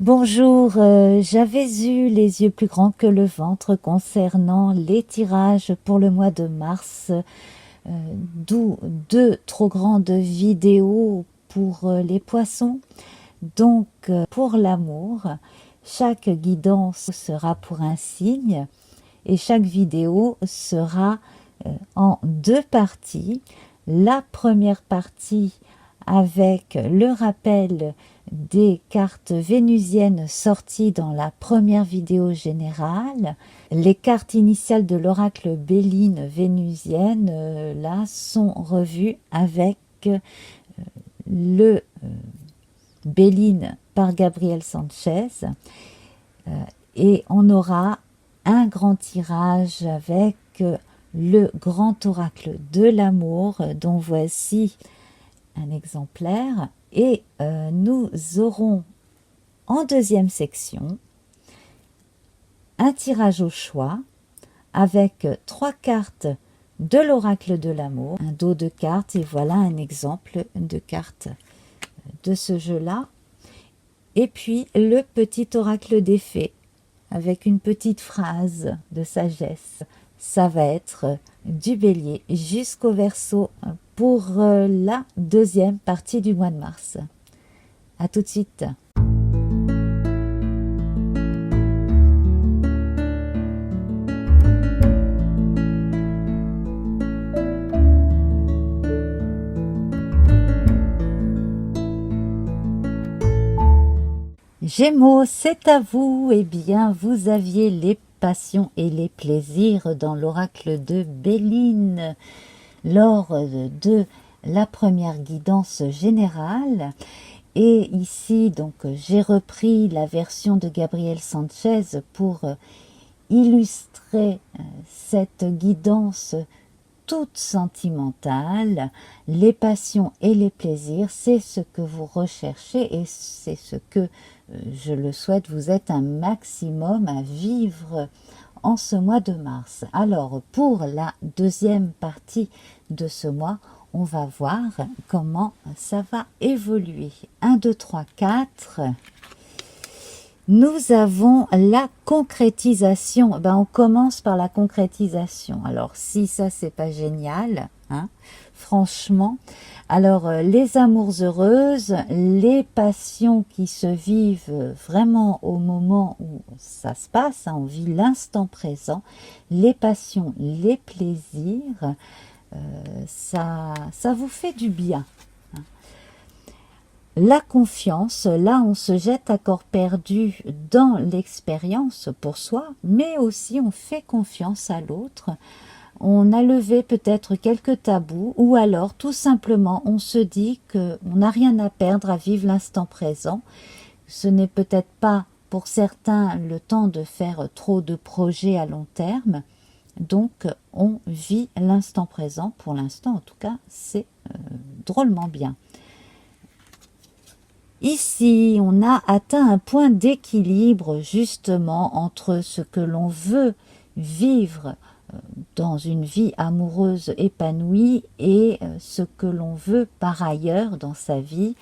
Bonjour, j'avais eu les yeux plus grands que le ventre concernant les tirages pour le mois de mars, d'où deux trop grandes vidéos pour les poissons. Donc, pour l'amour, chaque guidance sera pour un signe et chaque vidéo sera en deux parties. La première partie avec le rappel des cartes vénusiennes sorties dans la première vidéo générale. Les cartes initiales de l'oracle Béline vénusienne là sont revues avec le Béline par Gabriel Sanchez et on aura un grand tirage avec le grand oracle de l'amour dont voici un exemplaire et nous aurons en deuxième section un tirage au choix avec trois cartes de l'oracle de l'amour, un dos de cartes et voilà un exemple de cartes de ce jeu-là. Et puis le petit oracle des fées avec une petite phrase de sagesse. Ça va être du bélier jusqu'au verseau pour la deuxième partie du mois de mars. À tout de suite. Gémeaux, c'est à vous. Eh bien, vous aviez les passions et les plaisirs dans l'oracle de Béline lors de la première guidance générale. Et ici, donc, j'ai repris la version de Gabriel Sanchez pour illustrer cette guidance toute sentimentale. Les passions et les plaisirs, c'est ce que vous recherchez et c'est ce que, je le souhaite, vous êtes un maximum à vivre en ce mois de mars. Alors, pour la deuxième partie de ce mois, on va voir comment ça va évoluer. 1, 2, 3, 4. Nous avons la concrétisation. On commence par la concrétisation. Alors, si ça, c'est pas génial, hein, franchement. Alors, les amours heureuses, les passions qui se vivent vraiment au moment où ça se passe, hein, on vit l'instant présent, les passions, les plaisirs, ça vous fait du bien. La confiance, là on se jette à corps perdu dans l'expérience pour soi, mais aussi on fait confiance à l'autre. On a levé peut-être quelques tabous ou alors tout simplement on se dit qu'on n'a rien à perdre à vivre l'instant présent. Ce n'est peut-être pas pour certains le temps de faire trop de projets à long terme. Donc on vit l'instant présent. Pour l'instant en tout cas c'est drôlement bien. Ici, on a atteint un point d'équilibre justement entre ce que l'on veut vivre dans une vie amoureuse épanouie et ce que l'on veut par ailleurs dans sa vie,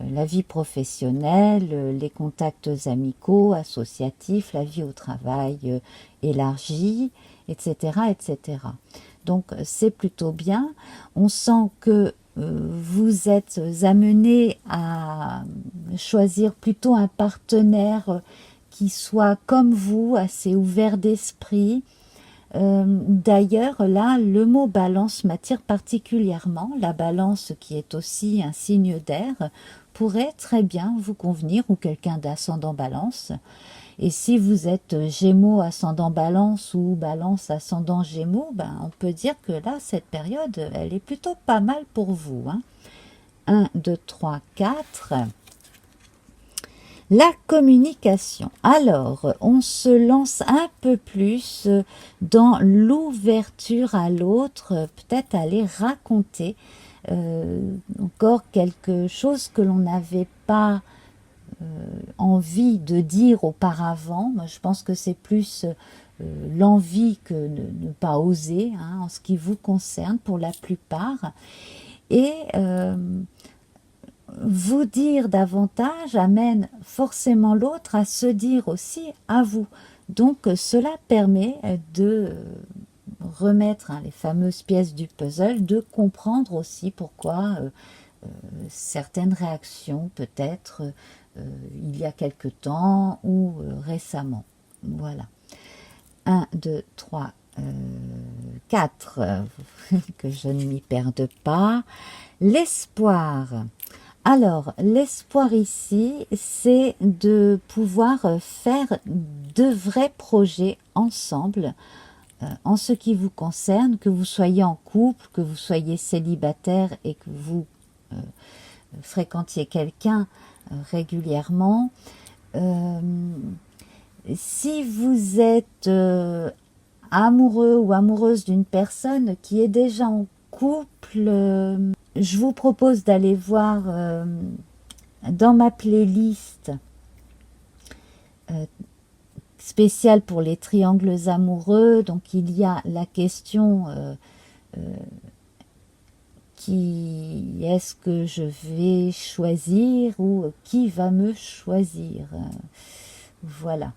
la vie professionnelle, les contacts amicaux, associatifs, la vie au travail élargie, etc., etc. Donc c'est plutôt bien. On sent que vous êtes amené à choisir plutôt un partenaire qui soit comme vous, assez ouvert d'esprit. D'ailleurs, là, le mot balance m'attire particulièrement. La balance, qui est aussi un signe d'air, pourrait très bien vous convenir, ou quelqu'un d'ascendant balance. Et si vous êtes Gémeaux ascendant Balance ou Balance ascendant Gémeaux, on peut dire que là, cette période, elle est plutôt pas mal pour vous. 1, 2, 3, 4. La communication. Alors, on se lance un peu plus dans l'ouverture à l'autre, peut-être aller raconter encore quelque chose que l'on n'avait pas envie de dire auparavant. Moi, je pense que c'est plus l'envie que ne pas oser, hein, en ce qui vous concerne pour la plupart. Et vous dire davantage amène forcément l'autre à se dire aussi à vous. Donc cela permet de remettre les fameuses pièces du puzzle, de comprendre aussi pourquoi certaines réactions peut-être il y a quelque temps ou récemment. Voilà. 1, 2, 3, 4, que je ne m'y perde pas. L'espoir. Alors, l'espoir ici, c'est de pouvoir faire de vrais projets ensemble en ce qui vous concerne, que vous soyez en couple, que vous soyez célibataire et que vous fréquentiez quelqu'un régulièrement. Si vous êtes amoureux ou amoureuse d'une personne qui est déjà en couple, je vous propose d'aller voir dans ma playlist spéciale pour les triangles amoureux. Donc il y a la question qui est-ce que je vais choisir ou qui va me choisir. Voilà.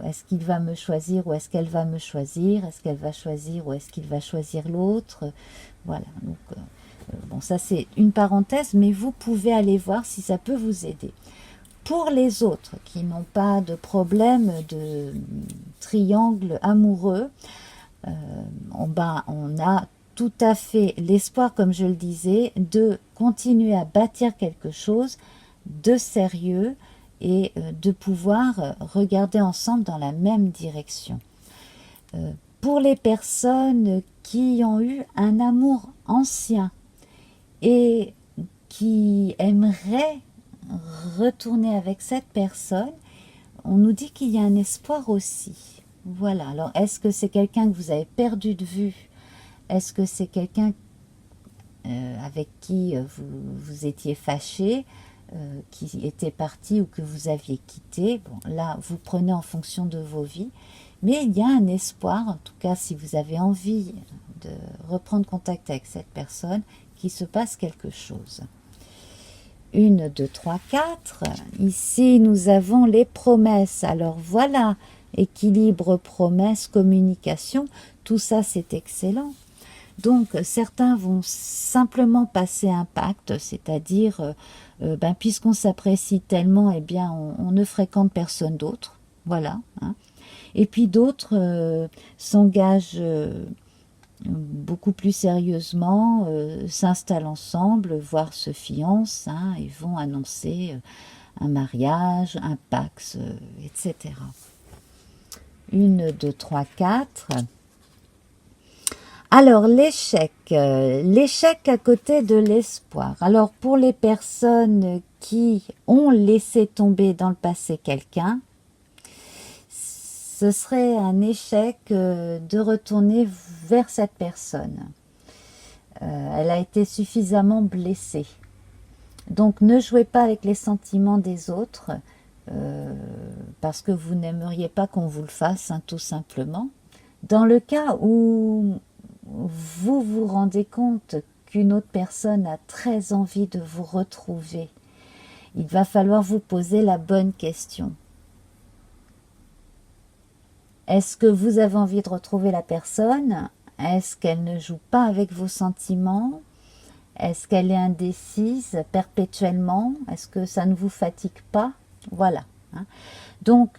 Est-ce qu'il va me choisir ou est-ce qu'elle va me choisir? Est-ce qu'elle va choisir ou est-ce qu'il va choisir l'autre? Voilà. Donc, bon, ça c'est une parenthèse, mais vous pouvez aller voir si ça peut vous aider. Pour les autres qui n'ont pas de problème de triangle amoureux, on a tout à fait l'espoir, comme je le disais, de continuer à bâtir quelque chose de sérieux et de pouvoir regarder ensemble dans la même direction. Pour les personnes qui ont eu un amour ancien et qui aimeraient retourner avec cette personne, on nous dit qu'il y a un espoir aussi. Voilà, alors est-ce que c'est quelqu'un que vous avez perdu de vue? Est-ce que c'est quelqu'un avec qui vous étiez fâché, qui était parti ou que vous aviez quitté? Bon, là, vous prenez en fonction de vos vies. Mais il y a un espoir, en tout cas, si vous avez envie de reprendre contact avec cette personne, qu'il se passe quelque chose. 1, 2, 3, 4. Ici, nous avons les promesses. Alors voilà, équilibre, promesse, communication, tout ça, c'est excellent. Donc, certains vont simplement passer un pacte, c'est-à-dire, puisqu'on s'apprécie tellement, eh bien, on ne fréquente personne d'autre. Voilà. Hein. Et puis d'autres s'engagent beaucoup plus sérieusement, s'installent ensemble, voire se fiancent, hein, et vont annoncer un mariage, un pax, etc. 1, 2, 3, 4. Alors, l'échec. L'échec à côté de l'espoir. Alors, pour les personnes qui ont laissé tomber dans le passé quelqu'un, ce serait un échec de retourner vers cette personne. Elle a été suffisamment blessée. Donc, ne jouez pas avec les sentiments des autres, parce que vous n'aimeriez pas qu'on vous le fasse, hein, tout simplement. Dans le cas où vous vous rendez compte qu'une autre personne a très envie de vous retrouver, il va falloir vous poser la bonne question. Est-ce que vous avez envie de retrouver la personne? Est-ce qu'elle ne joue pas avec vos sentiments? Est-ce qu'elle est indécise perpétuellement? Est-ce que ça ne vous fatigue pas? Voilà. Hein. Donc,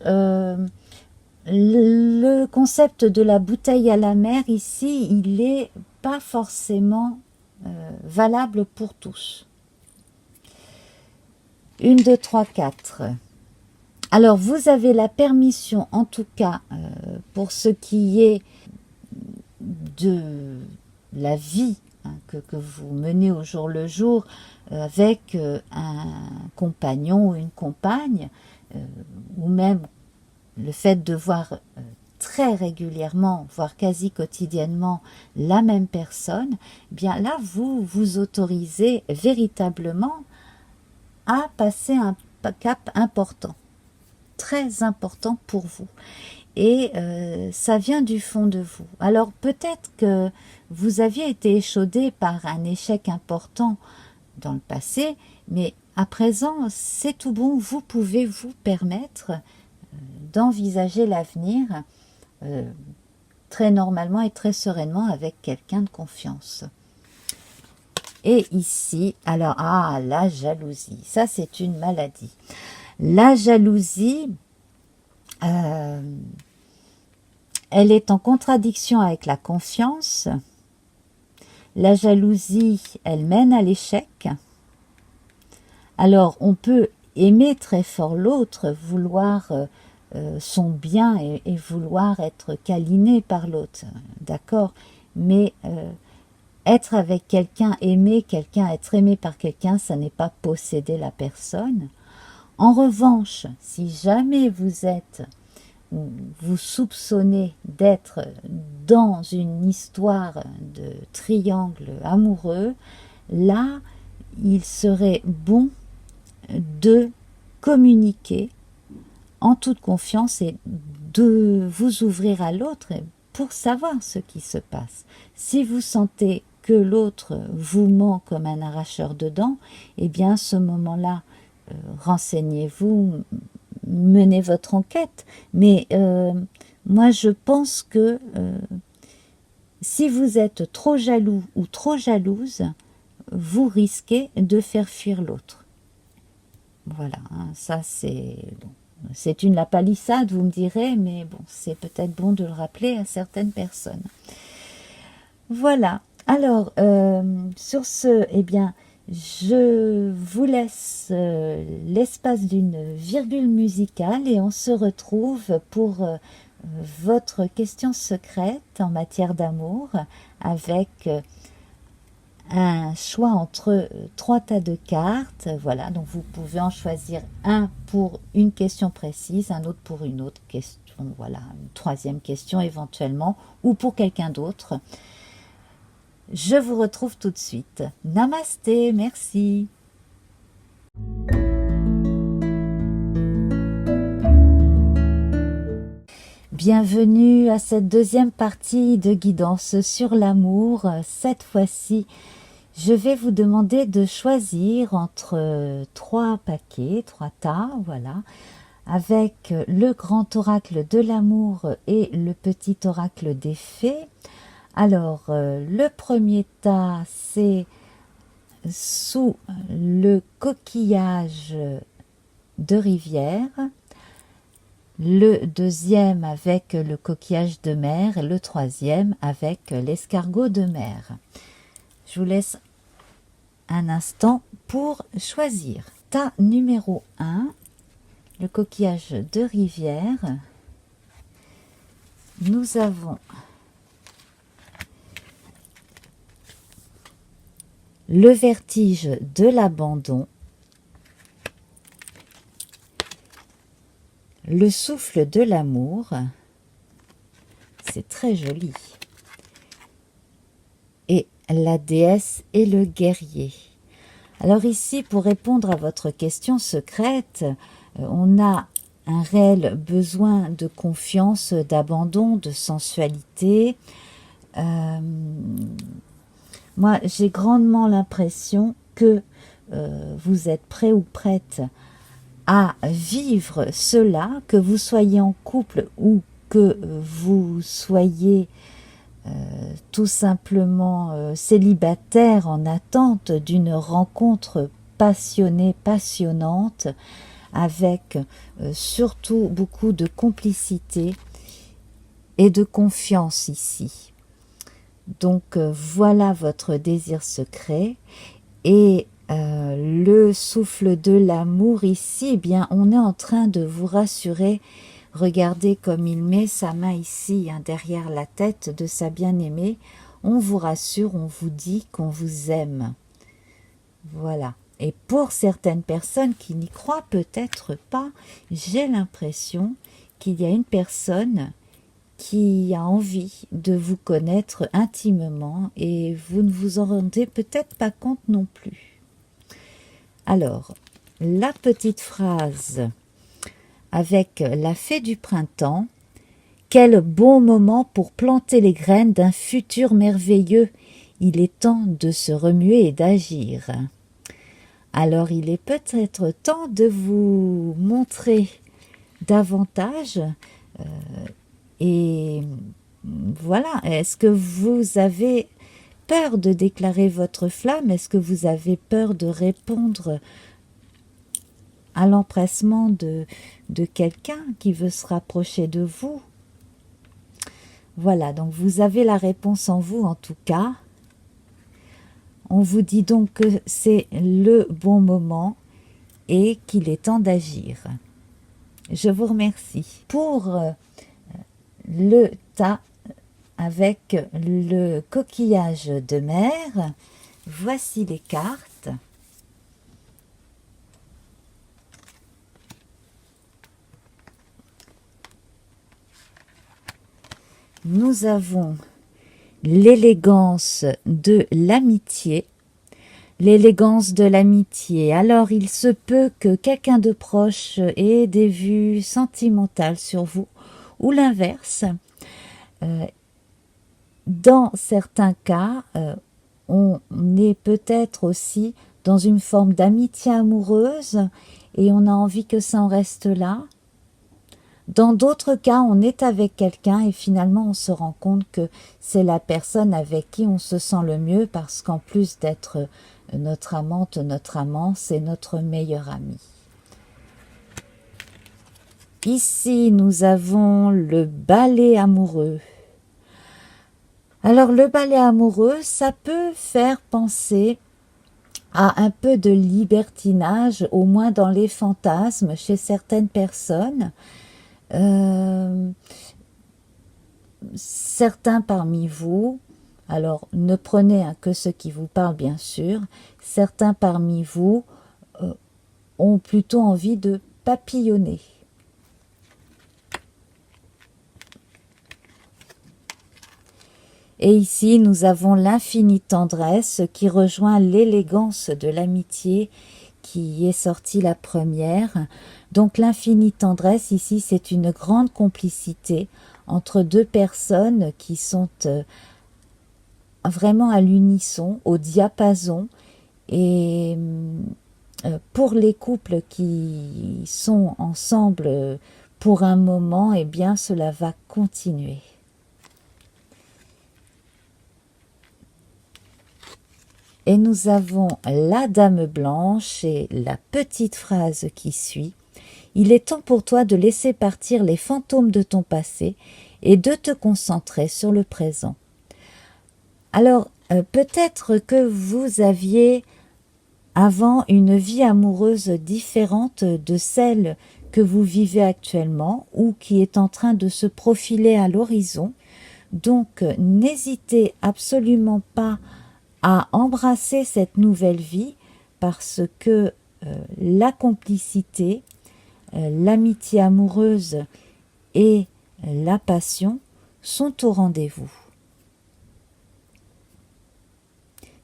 le concept de la bouteille à la mer, ici, il n'est pas forcément valable pour tous. 1, 2, 3, 4. Alors, vous avez la permission, en tout cas, pour ce qui est de la vie hein, que vous menez au jour le jour avec un compagnon ou une compagne, ou même le fait de voir très régulièrement, voire quasi quotidiennement, la même personne, eh bien là, vous vous autorisez véritablement à passer un cap important, très important pour vous. Et ça vient du fond de vous. Alors peut-être que vous aviez été échaudé par un échec important dans le passé, Mais à présent, c'est tout bon, vous pouvez vous permettre d'envisager l'avenir très normalement et très sereinement avec quelqu'un de confiance. Et ici, alors, la jalousie, ça c'est une maladie. La jalousie, elle est en contradiction avec la confiance. La jalousie, elle mène à l'échec. Alors, on peut aimer très fort l'autre, vouloir son bien et vouloir être câliné par l'autre, d'accord? Mais être avec quelqu'un, aimer quelqu'un, être aimé par quelqu'un, ça n'est pas posséder la personne. En revanche, si jamais vous soupçonnez d'être dans une histoire de triangle amoureux, là, il serait bon de communiquer en toute confiance et de vous ouvrir à l'autre pour savoir ce qui se passe. Si vous sentez que l'autre vous ment comme un arracheur de dents, eh bien à ce moment-là, renseignez-vous, menez votre enquête. Mais moi je pense que si vous êtes trop jaloux ou trop jalouse, vous risquez de faire fuir l'autre. Voilà, hein, ça c'est bon. C'est une lapalissade, vous me direz, mais bon, c'est peut-être bon de le rappeler à certaines personnes. Voilà, alors, sur ce, eh bien, je vous laisse l'espace d'une virgule musicale et on se retrouve pour votre question secrète en matière d'amour avec un choix entre 3 tas de cartes, voilà, donc vous pouvez en choisir un pour une question précise, un autre pour une autre question, voilà, une troisième question éventuellement, ou pour quelqu'un d'autre. Je vous retrouve tout de suite. Namasté, merci. Bienvenue à cette deuxième partie de guidance sur l'amour. Cette fois-ci, je vais vous demander de choisir entre 3 paquets, 3 tas, voilà, avec le grand oracle de l'amour et le petit oracle des fées. Alors, le premier tas, c'est sous le coquillage de rivière, le deuxième avec le coquillage de mer et le troisième avec l'escargot de mer. Je vous laisse un instant pour choisir. Tas numéro 1, le coquillage de rivière. Nous avons le vertige de l'abandon, le souffle de l'amour, c'est très joli, et la déesse et le guerrier. Alors ici, pour répondre à votre question secrète, on a un réel besoin de confiance, d'abandon, de sensualité. Moi, j'ai grandement l'impression que vous êtes prêt ou prête à vivre cela, que vous soyez en couple ou que vous soyez tout simplement célibataire en attente d'une rencontre passionnée, passionnante, avec surtout beaucoup de complicité et de confiance ici. Donc voilà votre désir secret et le souffle de l'amour ici, eh bien on est en train de vous rassurer. Regardez comme il met sa main ici, hein, derrière la tête de sa bien-aimée. On vous rassure, on vous dit qu'on vous aime. Voilà. Et pour certaines personnes qui n'y croient peut-être pas, j'ai l'impression qu'il y a une personne qui a envie de vous connaître intimement et vous ne vous en rendez peut-être pas compte non plus. Alors, la petite phrase avec la fée du printemps. Quel bon moment pour planter les graines d'un futur merveilleux. Il est temps de se remuer et d'agir. Alors il est peut-être temps de vous montrer davantage. Et voilà, est-ce que vous avez peur de déclarer votre flamme? Est-ce que vous avez peur de répondre à l'empressement de quelqu'un qui veut se rapprocher de vous? Voilà, donc vous avez la réponse en vous en tout cas. On vous dit donc que c'est le bon moment et qu'il est temps d'agir. Je vous remercie. Pour le tas avec le coquillage de mer, voici les cartes. Nous avons l'élégance de l'amitié. L'élégance de l'amitié. Alors, il se peut que quelqu'un de proche ait des vues sentimentales sur vous, ou l'inverse. Dans certains cas, on est peut-être aussi dans une forme d'amitié amoureuse et on a envie que ça en reste là. Dans d'autres cas, on est avec quelqu'un et finalement on se rend compte que c'est la personne avec qui on se sent le mieux parce qu'en plus d'être notre amante, notre amant, c'est notre meilleur ami. Ici, nous avons le balai amoureux. Alors, le balai amoureux, ça peut faire penser à un peu de libertinage, au moins dans les fantasmes, chez certaines personnes. Certains parmi vous, alors ne prenez que ce qui vous parle bien sûr, certains parmi vous ont plutôt envie de papillonner. Et ici, nous avons l'infinie tendresse qui rejoint l'élégance de l'amitié qui est sortie la première. Donc l'infinie tendresse, ici, c'est une grande complicité entre deux personnes qui sont vraiment à l'unisson, au diapason. Et pour les couples qui sont ensemble pour un moment, eh bien, cela va continuer. Et nous avons la dame blanche et la petite phrase qui suit. Il est temps pour toi de laisser partir les fantômes de ton passé et de te concentrer sur le présent. Alors, peut-être que vous aviez avant une vie amoureuse différente de celle que vous vivez actuellement ou qui est en train de se profiler à l'horizon. Donc, n'hésitez absolument pas à embrasser cette nouvelle vie parce que la complicité, l'amitié amoureuse et la passion sont au rendez-vous.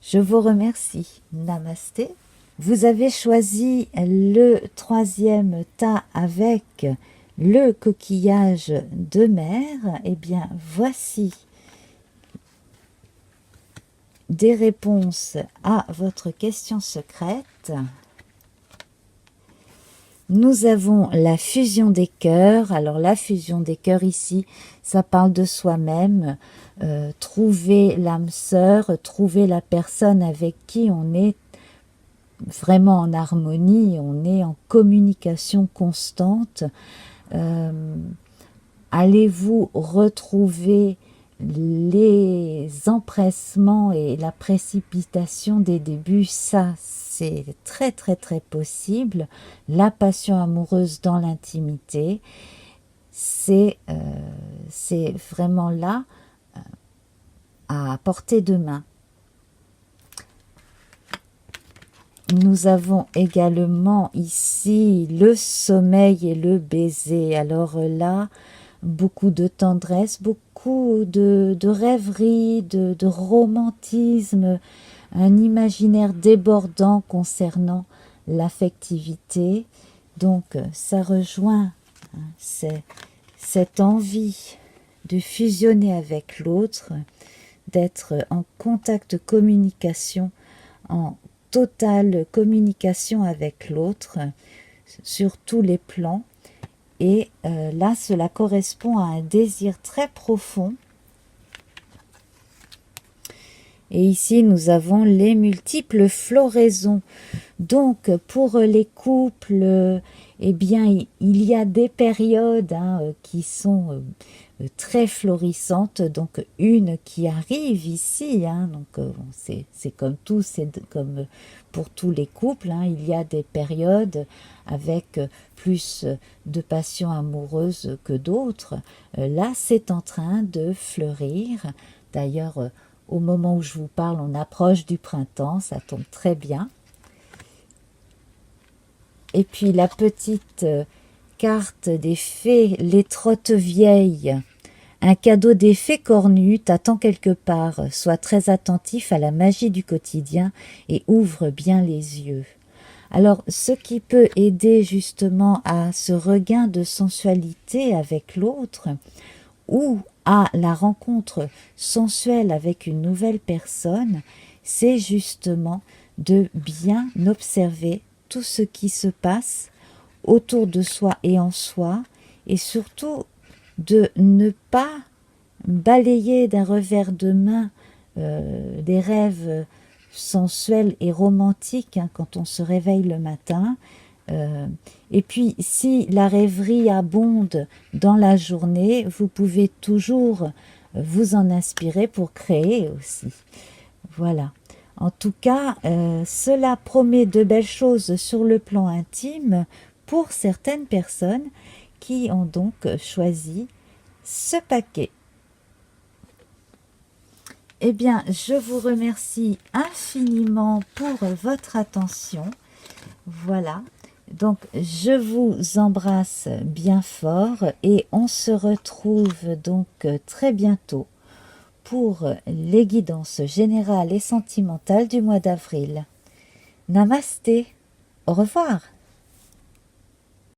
Je vous remercie. Namasté. Vous avez choisi le troisième tas avec le coquillage de mer. Eh bien, voici des réponses à votre question secrète. Nous avons la fusion des cœurs. Alors la fusion des cœurs ici, ça parle de soi-même. Trouver l'âme sœur, trouver la personne avec qui on est vraiment en harmonie, on est en communication constante. Allez-vous retrouver les empressements et la précipitation des débuts? Ça, c'est très très très possible. La passion amoureuse dans l'intimité, c'est vraiment là à portée de main. Nous avons également ici le sommeil et le baiser. Alors là, beaucoup de tendresse, beaucoup de rêverie, de romantisme, un imaginaire débordant concernant l'affectivité. Donc ça rejoint cette envie de fusionner avec l'autre, d'être en contact, communication, en totale communication avec l'autre sur tous les plans. Et là, cela correspond à un désir très profond. Et ici, nous avons les multiples floraisons. Donc, pour les couples, eh bien, il y a des périodes qui sont très florissantes. Donc, une qui arrive ici. Donc, c'est comme tout, c'est comme pour tous les couples. Il y a des périodes avec plus de passion amoureuse que d'autres. Là, c'est en train de fleurir. D'ailleurs, au moment où je vous parle, on approche du printemps, ça tombe très bien. Et puis la petite carte des fées, les trottes vieilles. Un cadeau des fées cornues t'attend quelque part. Sois très attentif à la magie du quotidien et ouvre bien les yeux. Alors, ce qui peut aider justement à ce regain de sensualité avec l'autre, ou à la rencontre sensuelle avec une nouvelle personne, c'est justement de bien observer tout ce qui se passe autour de soi et en soi, et surtout de ne pas balayer d'un revers de main des rêves sensuels et romantiques quand on se réveille le matin. Et puis, si la rêverie abonde dans la journée, vous pouvez toujours vous en inspirer pour créer aussi. Voilà. En tout cas, cela promet de belles choses sur le plan intime pour certaines personnes qui ont donc choisi ce paquet. Eh bien, je vous remercie infiniment pour votre attention. Voilà. Donc, je vous embrasse bien fort et on se retrouve donc très bientôt pour les guidances générales et sentimentales du mois d'avril. Namasté, au revoir.